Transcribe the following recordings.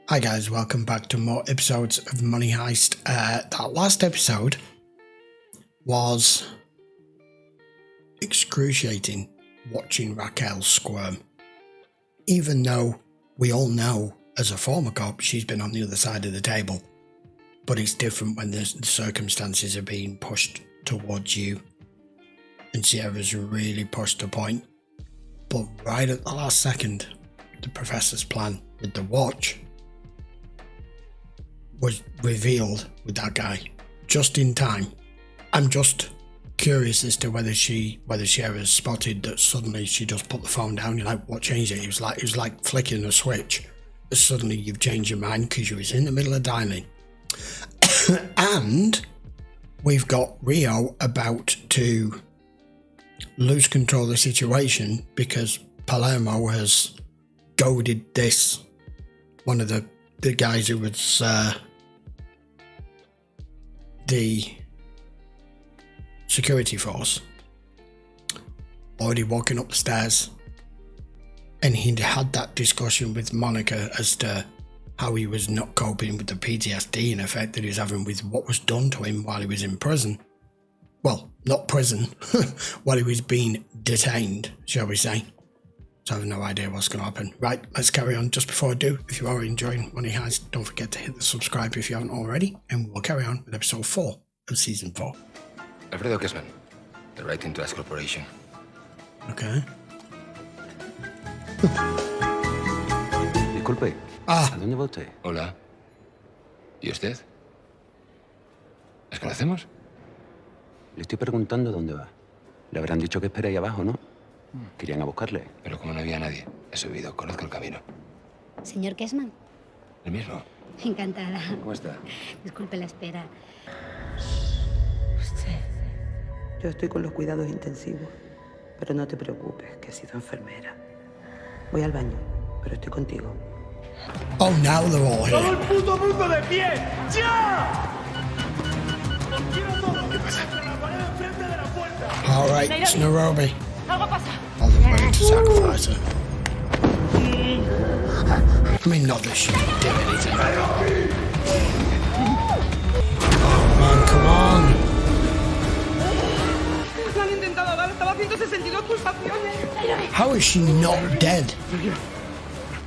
Hi guys, welcome back to more episodes of Money Heist. That last episode was excruciating, watching Raquel squirm. Even though we all know, as a former cop, she's been on the other side of the table. But it's different when the circumstances are being pushed towards you. And Sierra's really pushed a point. But right at the last second, the professor's plan with the watch was revealed with that guy just in time. I'm just curious as to whether Sierra spotted that suddenly she just put the phone down. You're like, what changed it? It was like flicking a switch. Suddenly you've changed your mind because you was in the middle of dialing. And we've got Rio about to lose control of the situation because Palermo has goaded this, one of the guys who was the security force, already walking up the stairs, and he'd had that discussion with Monica as to how he was not coping with the PTSD in effect that he was having with what was done to him while he was in prison. Well, not prison, while he was being detained, shall we say. So I have no idea what's going to happen. Right, let's carry on. Just before I do, if you are enjoying Money Heist, don't forget to hit the subscribe if you haven't already, and we'll carry on with episode 4 of season 4. Alfredo Kessman, the Writing Trust Corporation. Okay. Disculpe, ¿a dónde va usted? Hola. ¿Y usted? ¿Nos conocemos? Le estoy preguntando dónde va. Le habrán dicho que espere ahí abajo, ¿no? Querían a buscarle. Pero como no había nadie, he subido, conozco el camino. Señor Kessman. ¿El mismo? Encantada. ¿Cómo está? Disculpe la espera. Yo estoy con los cuidados intensivos, pero no te preocupes, que he sido enfermera. Voy al baño, pero estoy contigo. Oh, now they're all ¡Todo here. el puto mundo de pie! ¡Ya! ¿Qué pasa? ¡La pared enfrente de la puerta! All right, it's Nairobi. Algo pasa. Oh, they're ready to sacrifice her. I mean, not that she did anything. Oh, man, come on. Me han intentado ahogar, estaba a 162 pulsaciones. How is she not dead?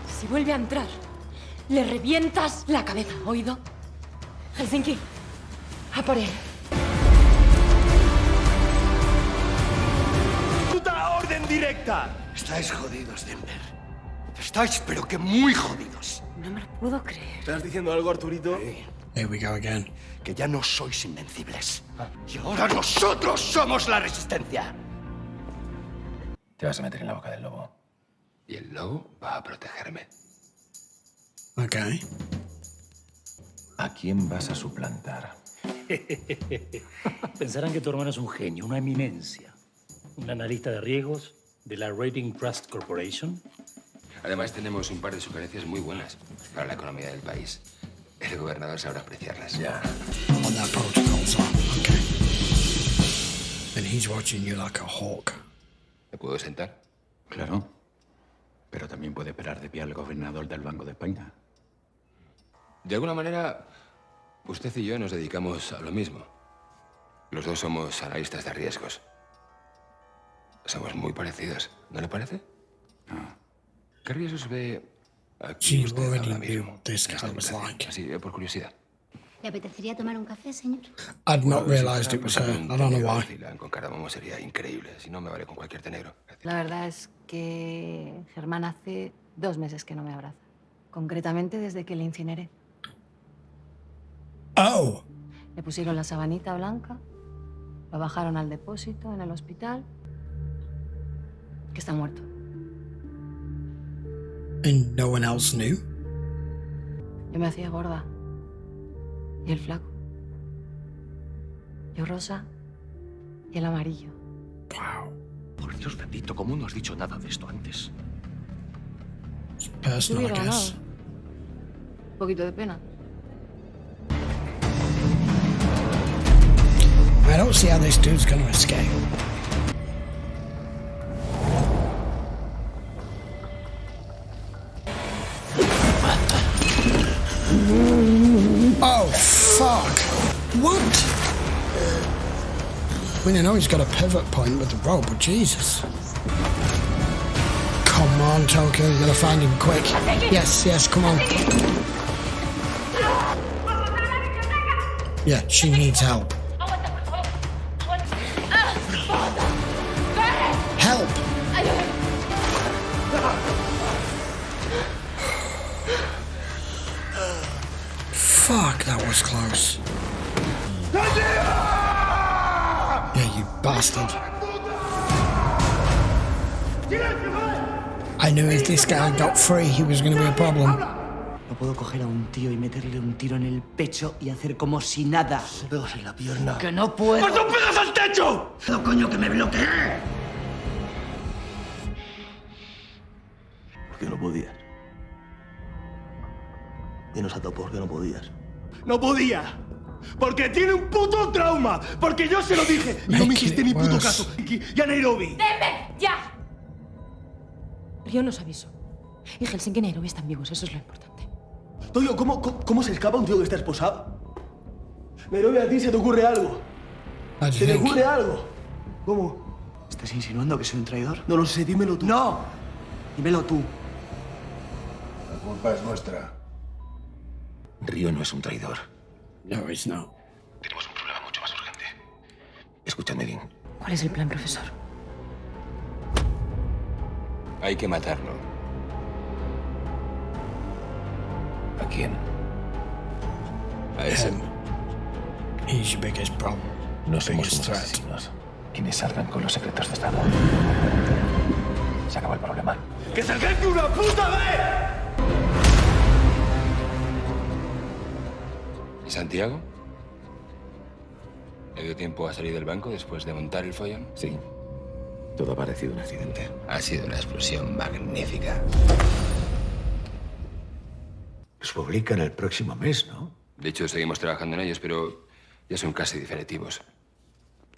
Si vuelve a entrar, le revientas la cabeza, ¿oído? Helsinki, a por él. ¡Puta orden directa! Estáis jodidos, Denver. Estáis, pero que muy jodidos. No me lo puedo creer. ¿Estás diciendo algo, Arturito? Here we go again. Que ya no sois invencibles. Y ahora nosotros somos la resistencia. Te vas a meter en la boca del lobo. Y el lobo va a protegerme. Okay. ¿A quién vas a suplantar? Pensarán que tu hermano es un genio, una eminencia. Un analista de riesgos de la Rating Trust Corporation. Además, tenemos un par de sugerencias muy buenas para la economía del país. El gobernador sabrá apreciarlas. Ya. On that protocol's on. Okay. And he's watching you like a hawk. ¿Me puedo sentar? Claro. Pero también puede esperar de pie al gobernador del Banco de España. De alguna manera, usted y yo nos dedicamos a lo mismo. Los dos somos analistas de riesgos. Somos muy parecidos, ¿no le parece? ¿Qué riesgos ve aquí She usted already ahora knew mismo? what this en esta guy was habitación? like. Así, por curiosidad. ¿Le apetecería tomar un café, señor? I'd not Bueno, realized si it was fuera her. un I don't know negro why. de Ceilán con cardamomo sería increíble. Si no, me vale con cualquier té negro. Gracias. La verdad es que Germán hace 2 meses que no me abraza. Concretamente desde que le incineré. Oh, Le pusieron la sabanita blanca, lo bajaron al depósito en el hospital, que está muerto. and no one else knew? Yo me hacía gorda. Y el flaco. Yo rosa y el amarillo. Wow. Por Dios bendito, ¿cómo no has dicho nada de esto antes? It's personal, I Hubiera ganado. guess. Un poquito de pena. I don't see how this dude's gonna escape. I mean, I know he's got a pivot point with the rope, but Jesus. Come on, Tokyo, you're gonna find him quick. Yes, come on. Yeah, she needs help. Help! Fuck, that was close. Yeah, you bastard. I knew if this guy got free, he was going to be a problem. No puedo coger a un tío y meterle un tiro en el pecho y hacer como si nada. Se pegas en la pierna. ¡Que no puedo! ¡Pues no pegas al techo! ¡No, coño, que me bloqueé! Porque no podías. Y nos ató porque no podías. ¡No podía! Porque tiene un puto trauma. Porque yo se lo dije. Y no me hiciste ni puto caso. Y a Nairobi. ¡Denme! ¡Ya! Río nos avisó. Y Helsinki y Nairobi están vivos, eso es lo importante. Toyo, ¿cómo se escapa un tío que está esposado? Nairobi, a ti se te ocurre algo. ¿Se te ocurre algo? ¿Cómo? ¿Estás insinuando que soy un traidor? No lo sé, dímelo tú. ¡No! Dímelo tú. La culpa es nuestra. Río no es un traidor. No, he's not. Tenemos un problema mucho más urgente. Escúchame bien. ¿Cuál es el plan, profesor? Hay que matarlo. ¿A quién? A ese. He's your biggest problem. No somos Biggest unos threat. asesinos. Quienes salgan con los secretos de Estado. Se acabó el problema. ¡Que salgáis de una puta vez! ¿Y Santiago? ¿Le dio tiempo a salir del banco después de montar el follón? Sí. Todo ha parecido un accidente. Ha sido una explosión magnífica. Los publican el próximo mes, ¿no? De hecho, seguimos trabajando en ellos, pero ya son casi definitivos.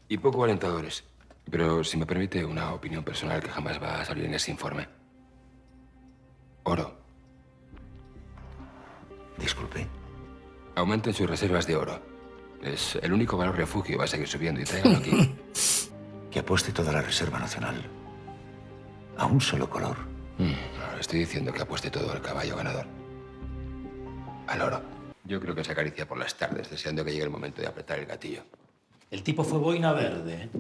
Y poco alentadores. Pero, si me permite, una opinión personal que jamás va a salir en ese informe. Oro. Disculpe. Aumenten sus reservas de oro. Es el único valor refugio que va a seguir subiendo y tráiganlo aquí. Que apueste toda la Reserva Nacional a un solo color. No, estoy diciendo que apueste todo al caballo ganador. Al oro. Yo creo que se acaricia por las tardes, deseando que llegue el momento de apretar el gatillo. El tipo fue boina verde.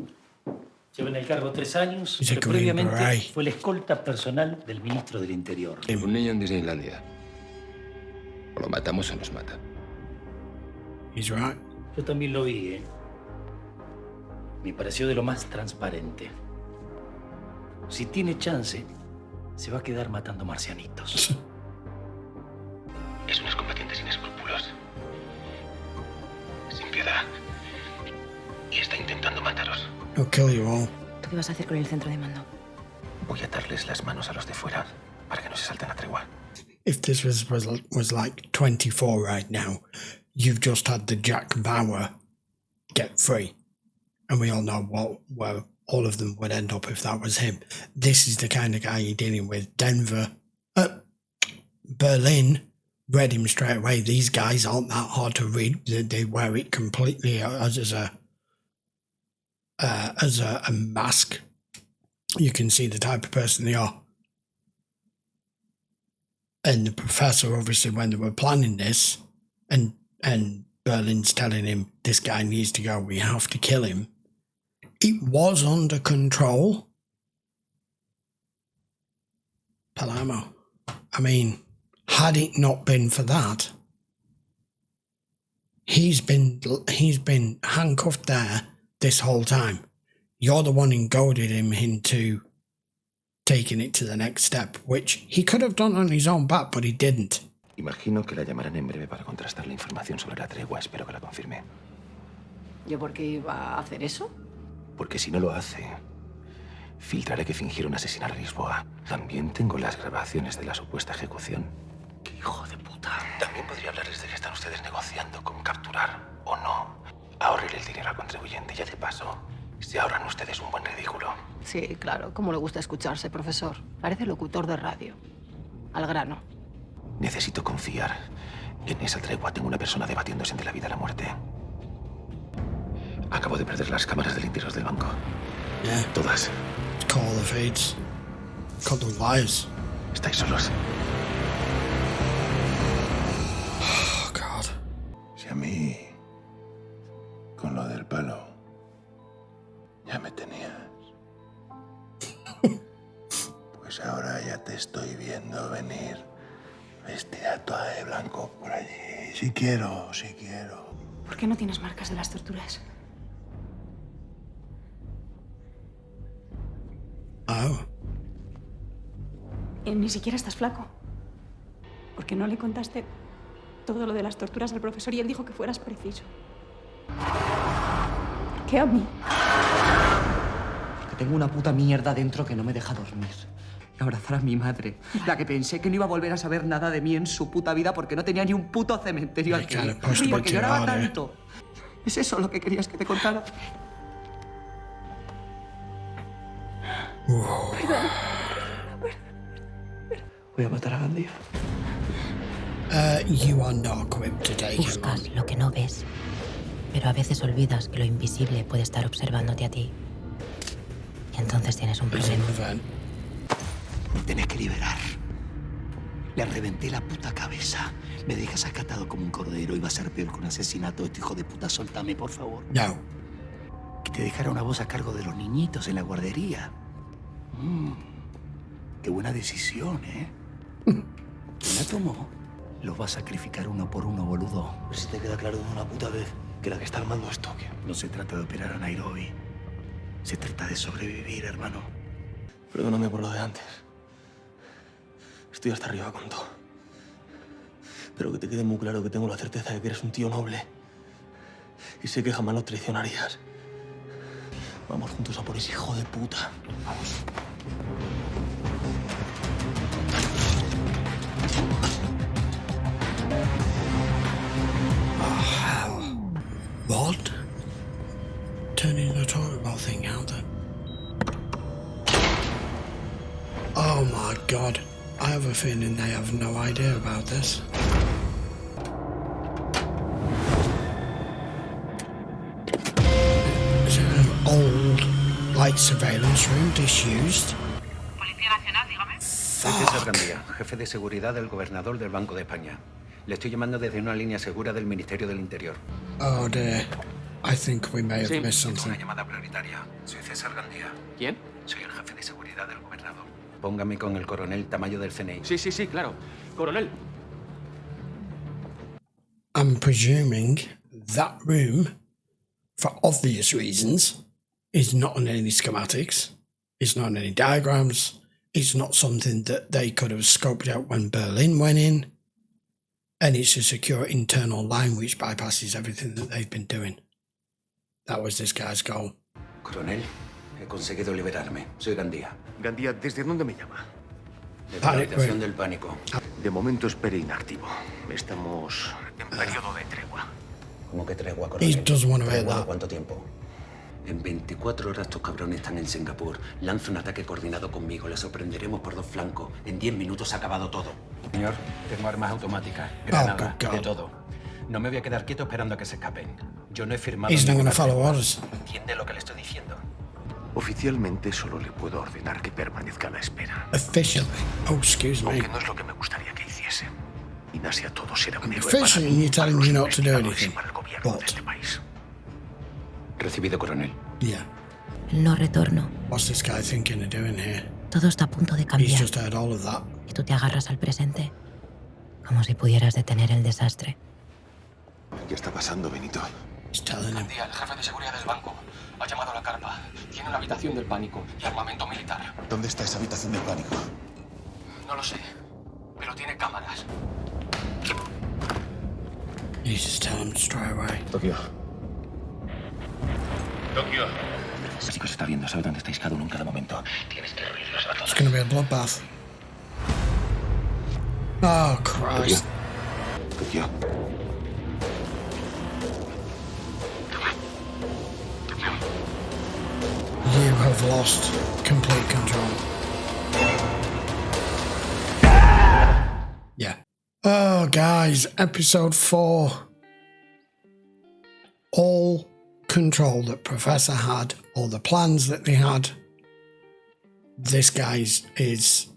Lleva en el cargo 3 años, Dice pero que previamente Bray. fue la escolta personal del ministro del Interior. Un niño en Disneylandia. O lo matamos o nos mata. He's right. Yo también lo vi, ¿eh? Me pareció de lo más transparente. Si tiene chance, se va a quedar matando marcianitos. Es un excombatiente sin escrúpulos. Sin piedad. Y está intentando mataros. He'll kill you all. ¿Tú qué vas a hacer con el centro de mando? Voy a atarles las manos a los de fuera para que no se salten la tregua. If this was like 24 right now, you've just had the Jack Bauer get free. And we all know where all of them would end up if that was him. This is the kind of guy you're dealing with. Berlin read him straight away. These guys aren't that hard to read. They wear it completely as a mask. You can see the type of person they are. And the professor, obviously, when they were planning this, and Berlin's telling him, this guy needs to go, we have to kill him. It was under control. Palermo. I mean, had it not been for that, he's been handcuffed there this whole time. You're the one who goaded him into taking it to the next step, which he could have done on his own back, but he didn't. Imagino que la llamarán en breve para contrastar la información sobre la tregua. Espero que la confirme. ¿Yo por qué iba a hacer eso? Porque si no lo hace, filtraré que fingieron asesinar a Lisboa. También tengo las grabaciones de la supuesta ejecución. ¡Qué hijo de puta! También podría hablarles de que están ustedes negociando con capturar o no. Ahorrarle el dinero al contribuyente. Ya de paso, se ahorran ustedes un buen ridículo. Sí, claro. Como le gusta escucharse, profesor. Parece locutor de radio. Al grano. Necesito confiar. En esa tregua tengo una persona debatiéndose entre la vida y la muerte. Acabo de perder las cámaras de limpios del banco. Yeah. Todas. Call the feeds. Call the wires. Estáis solos. Oh, God. Si a mí, con lo del palo, ya me tenías. Pues ahora ya te estoy viendo venir vestida toda de blanco por allí. Si quiero, si quiero. ¿Por qué no tienes marcas de las torturas? Oh. Ni siquiera estás flaco. ¿Por qué no le contaste todo lo de las torturas al profesor y él dijo que fueras preciso? ¿Por qué a mí? Porque tengo una puta mierda dentro que no me deja dormir. Y abrazar a mi madre, la que pensé que no iba a volver a saber nada de mí en su puta vida porque no tenía ni un puto cementerio al que ir. Y porque lloraba tanto. ¿Es eso lo que querías que te contara? Perdón. Voy a matar a Gandía. You are not equipped to take him on. Buscas lo que no ves, pero a veces olvidas que lo invisible puede estar observándote a ti. Y entonces tienes un problema. Me tenés que liberar. Le reventé la puta cabeza. Me dejas acatado como un cordero y va a ser peor que un asesinato. Este hijo de puta, soltame, por favor. No. Que te dejara una voz a cargo de los niñitos en la guardería. Qué buena decisión, ¿eh? ¿Quién la tomó? Los va a sacrificar uno por uno, boludo. A ver si te queda claro de una puta vez que la que está armando esto. No se trata de operar a Nairobi. Se trata de sobrevivir, hermano. Perdóname por lo de antes. Estoy hasta arriba con todo. Pero que te quede muy claro que tengo la certeza de que eres un tío noble. Y sé que jamás lo traicionarías. Vamos juntos a por ese hijo de puta. Vamos. What? Turning the toilet bowl thing out then. Oh my God. I have a feeling they have no idea about this. Is it an old, like, surveillance room disused? Policía Nacional, dígame. Soy César Gandía, jefe de seguridad del gobernador del Banco de España. Le estoy llamando desde una línea segura del Ministerio del Interior. Oh dear. I think we may have missed Una something. llamada prioritaria. Soy César Gandía. ¿Quién? Soy el jefe de seguridad del gobernador. Póngame con el coronel Tamayo del CNI. Sí, claro. Coronel. I'm presuming that room, for obvious reasons, is not on any schematics, it's not on any diagrams, it's not something that they could have scoped out when Berlin went in, and it's a secure internal line which bypasses everything that they've been doing. That was this guy's goal. Coronel, he conseguido liberarme. Soy Gandía. Gandía, ¿desde dónde me llama? De la habitación del pánico. De momento espere inactivo. Estamos en periodo de tregua. ¿Cómo que tregua, He coronel? doesn't want to hear ¿Tregua de that. cuánto tiempo? En 24 horas estos cabrones están en Singapur. Lanza un ataque coordinado conmigo. Les sorprenderemos por dos flancos. En 10 minutos ha acabado todo. Señor, tengo armas automáticas, granadas, good God. de todo. No me voy a quedar quieto esperando a que se escapen. Yo no he firmado He's not going ninguna to follow tregua. orders. ¿Entiende lo que le estoy diciendo? Oficialmente solo le puedo ordenar que permanezca a la espera. Officially. Oh, excuse me. Aunque no es lo que me gustaría que hiciese. Ignacia, todo será un héroe Officially, para mí, you're telling para me los not to do investigadores y anything. para el gobierno de But, este país. Recibido, coronel. yeah. El no retorno. What's this guy thinking of doing here? Todo está a punto de He's cambiar. just heard all of that. Y tú te agarras al presente. Como si pudieras detener el desastre. ¿Qué está pasando, Benito? He's telling him. Gandía, el jefe de seguridad del banco, ha llamado a la carpa. Tiene una habitación del pánico y armamento militar. ¿Dónde está esa habitación del pánico? No lo sé, pero tiene cámaras. You just tell him straight away. Tokio. Tokio. Chicos, está viendo. Sabe dónde estáis cada uno en cada momento. Tienes que reunirlos a todos. It's going to be a bloodbath. Oh, Christ. Tokio. You have lost complete control. Yeah. Oh, guys, episode 4. All control that Professor had, or the plans that they had, this guy is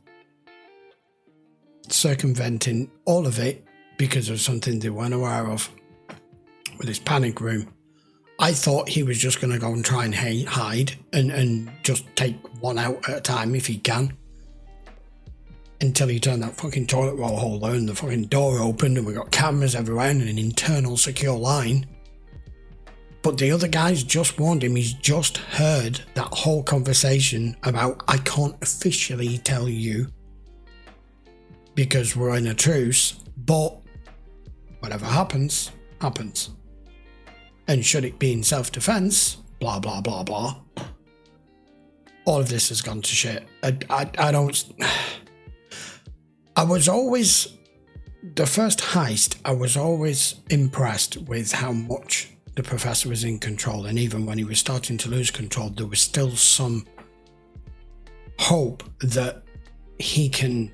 circumventing all of it because of something they weren't aware of with his panic room. I thought he was just going to go and try and hide and just take one out at a time if he can. Until he turned that fucking toilet roll holder and the fucking door opened and we got cameras everywhere and an internal secure line. But the other guys just warned him. He's just heard that whole conversation about, I can't officially tell you because we're in a truce, but whatever happens, happens. And should it be in self-defense, blah, blah, blah, blah. All of this has gone to shit. I don't... I was always... The first heist, I was always impressed with how much the Professor was in control. And even when he was starting to lose control, there was still some hope that he can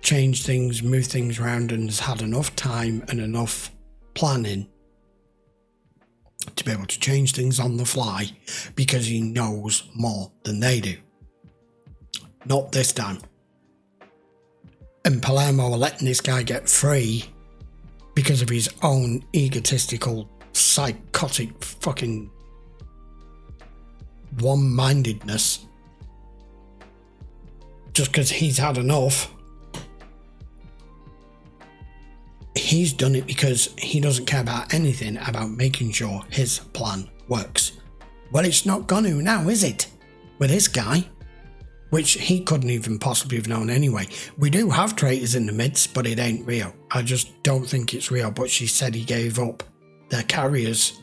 change things, move things around, and has had enough time and enough planning to be able to change things on the fly because he knows more than they do. Not this time. And Palermo are letting this guy get free because of his own egotistical, psychotic fucking one-mindedness. Just because he's had enough. He's done it because he doesn't care about anything about making sure his plan works. Well, it's not going to now, is it? With this guy, which he couldn't even possibly have known anyway. We do have traitors in the midst, but it ain't real. I just don't think it's real, but she said he gave up their carriers.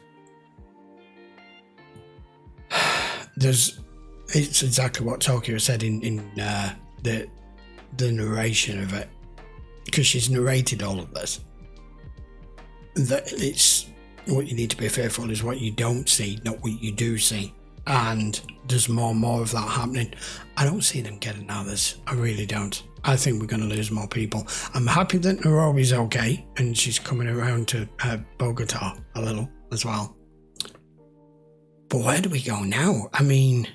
It's exactly what Tokyo said in the narration of it, because she's narrated all of this. That it's what you need to be fearful is what you don't see, not what you do see. And there's more and more of that happening. I don't see them getting out of this. I really don't. I think we're going to lose more people. I'm happy that Nairobi's okay and she's coming around to Bogota a little as well. But where do we go now? I mean,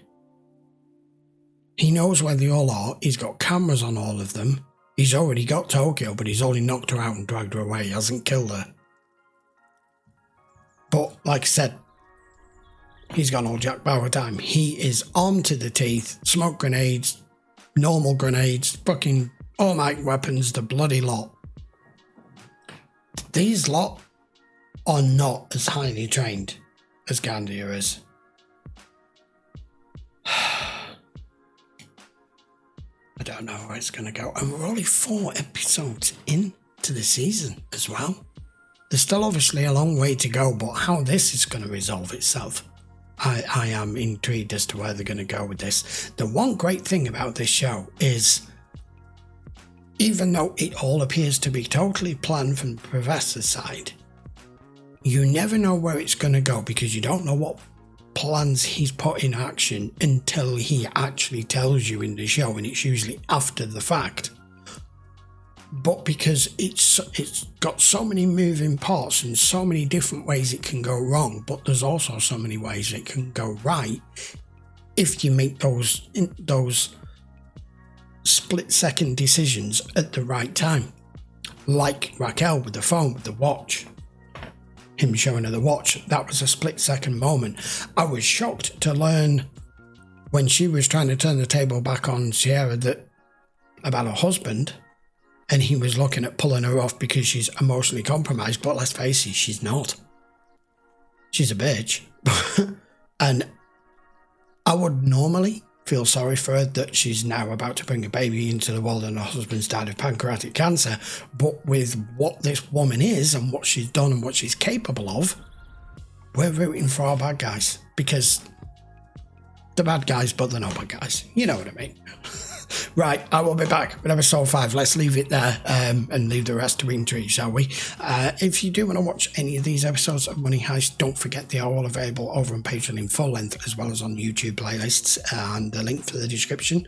he knows where they all are. He's got cameras on all of them. He's already got Tokyo, but he's only knocked her out and dragged her away. He hasn't killed her. But like I said, he's gone all Jack Bauer time. He is armed to the teeth, smoke grenades, normal grenades, fucking automatic weapons, the bloody lot. These lot are not as highly trained as Gandía is. I don't know where it's going to go. And we're only 4 episodes into the season as well. There's still obviously a long way to go, but how this is going to resolve itself, I am intrigued as to where they're going to go with this. The one great thing about this show is, even though it all appears to be totally planned from the Professor's side, you never know where it's going to go because you don't know what plans he's put in action until he actually tells you in the show, and it's usually after the fact. But because it's got so many moving parts and so many different ways it can go wrong, but there's also so many ways it can go right if you make those split-second decisions at the right time. Like Raquel with the phone, with the watch. Him showing her the watch, that was a split-second moment. I was shocked to learn when she was trying to turn the table back on Sierra about her husband, and he was looking at pulling her off because she's emotionally compromised, but let's face it, she's not. She's a bitch. And I would normally feel sorry for her that she's now about to bring a baby into the world and her husband's died of pancreatic cancer, but with what this woman is and what she's done and what she's capable of, we're rooting for our bad guys, because they're bad guys, but they're not bad guys. You know what I mean? Right, I will be back with episode 5. Let's leave it there and leave the rest to intrigue, shall we? If you do want to watch any of these episodes of Money Heist, don't forget they are all available over on Patreon in full length, as well as on YouTube playlists, and the link for the description.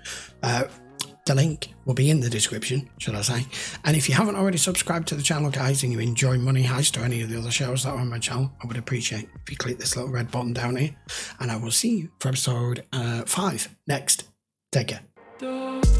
The link will be in the description, should I say. And if you haven't already subscribed to the channel, guys, and you enjoy Money Heist or any of the other shows that are on my channel, I would appreciate if you click this little red button down here. And I will see you for episode 5 next. Take care.